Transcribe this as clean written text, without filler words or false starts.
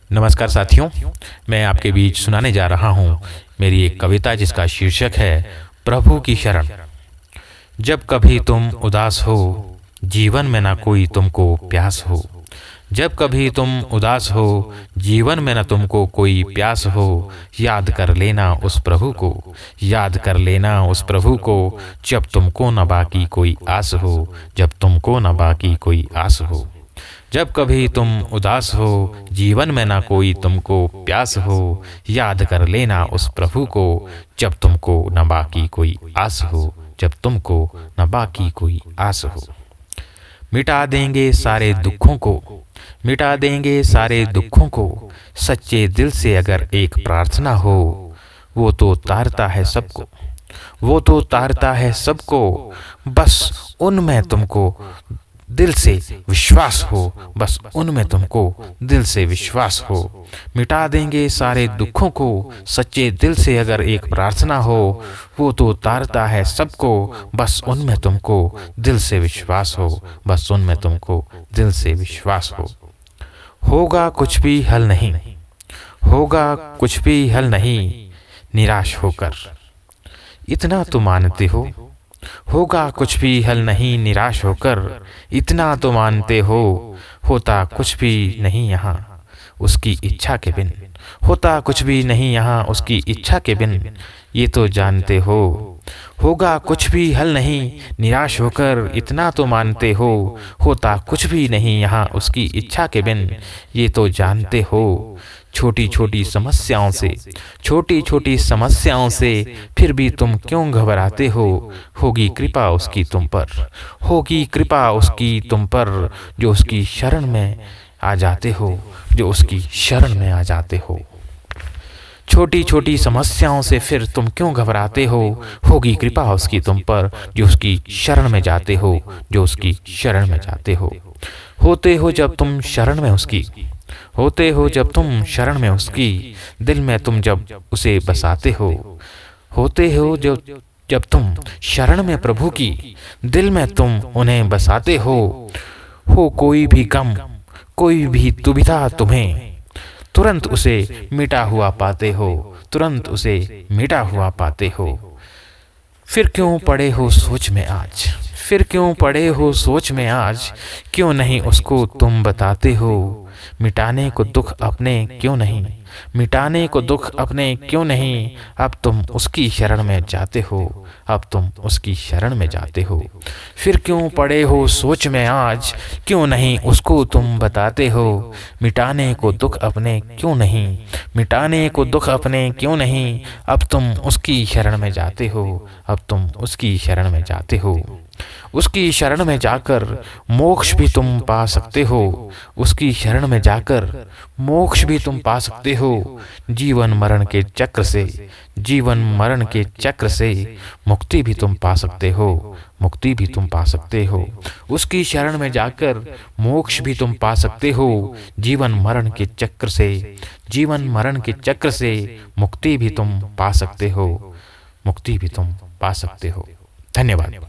नमस्कार साथियों, मैं आपके बीच सुनाने जा रहा हूँ मेरी एक कविता जिसका शीर्षक है प्रभु की शरण। जब कभी तुम उदास हो, जीवन में ना कोई तुमको प्यास हो। जब कभी तुम उदास हो, जीवन में न तुमको कोई प्यास हो, याद कर लेना उस प्रभु को, याद कर लेना उस प्रभु को। जब तुमको न बाकी कोई आस हो, जब तुमको न बाकी कोई आस हो। जब कभी तुम उदास हो, जीवन में ना कोई तुमको प्यास हो, याद कर लेना उस प्रभु को। जब तुमको न बाकी कोई आस हो, जब तुमको न बाकी कोई आस हो। मिटा देंगे सारे दुखों को, मिटा देंगे सारे दुखों को। सच्चे दिल से अगर एक प्रार्थना हो, वो तो तारता है सबको, वो तो तारता है सबको। बस उनमें तुमको दिल से विश्वास हो, बस उनमें तुमको दिल से विश्वास हो। मिटा देंगे सारे दुखों को, सच्चे दिल से अगर एक प्रार्थना हो, वो तो तारता है सबको। बस उनमें तुमको दिल से विश्वास हो, बस उनमें तुमको दिल से विश्वास हो। होगा कुछ भी हल नहीं, होगा कुछ भी हल नहीं, निराश होकर इतना तो मानते हो। होगा कुछ भी हल नहीं, निराश होकर इतना तो मानते हो। होता कुछ भी नहीं यहाँ उसकी इच्छा के बिन, होता कुछ भी नहीं यहाँ उसकी इच्छा के बिन, ये तो जानते हो। होगा कुछ भी हल नहीं, निराश होकर इतना तो मानते हो। होता कुछ भी नहीं यहाँ उसकी इच्छा के बिन, ये तो जानते हो। छोटी छोटी समस्याओं से, छोटी छोटी समस्याओं से फिर भी तुम क्यों घबराते हो। होगी कृपा उसकी तुम पर, होगी कृपा उसकी तुम पर, जो उसकी शरण में आ जाते हो, जो उसकी शरण में आ जाते हो। छोटी छोटी समस्याओं से फिर तुम क्यों घबराते हो। होगी कृपा उसकी तुम पर, जो उसकी शरण में जाते हो, जो उसकी शरण में जाते हो। होते हो जब तुम शरण में उसकी, होते हो जब तुम शरण में उसकी, दिल में तुम जब उसे बसाते हो। होते हो जब तुम शरण में प्रभु की, दिल में तुम उन्हें बसाते हो कोई भी गम, कोई भी दुविधा तुम्हें, तुरंत उसे मिटा हुआ पाते हो, तुरंत उसे मिटा हुआ पाते हो। फिर क्यों पड़े हो सोच में आज, फिर क्यों पड़े हो सोच में आज, क्यों नहीं उसको तुम बताते हो। मिटाने को दुख अपने क्यों नहीं, मिटाने को दुख अपने क्यों नहीं, अब तुम उसकी शरण में जाते हो, अब तुम उसकी शरण में जाते हो। फिर क्यों पड़े हो सोच में आज, क्यों नहीं उसको तुम बताते हो। मिटाने को दुख अपने क्यों नहीं, मिटाने को दुख अपने क्यों नहीं, अब तुम उसकी शरण में जाते हो, अब तुम उसकी शरण में जाते हो। उसकी शरण में जाकर मोक्ष भी तुम पा सकते हो, उसकी शरण में जाकर मोक्ष भी तुम पा सकते हो। जीवन मरण के चक्र से, जीवन मरण के चक्र से मुक्ति भी तुम पा सकते हो, मुक्ति भी तुम पा सकते हो। उसकी शरण में जाकर मोक्ष भी तुम पा सकते हो। जीवन मरण के चक्र से, जीवन मरण के चक्र से मुक्ति भी तुम पा सकते हो, मुक्ति भी तुम पा सकते हो। धन्यवाद।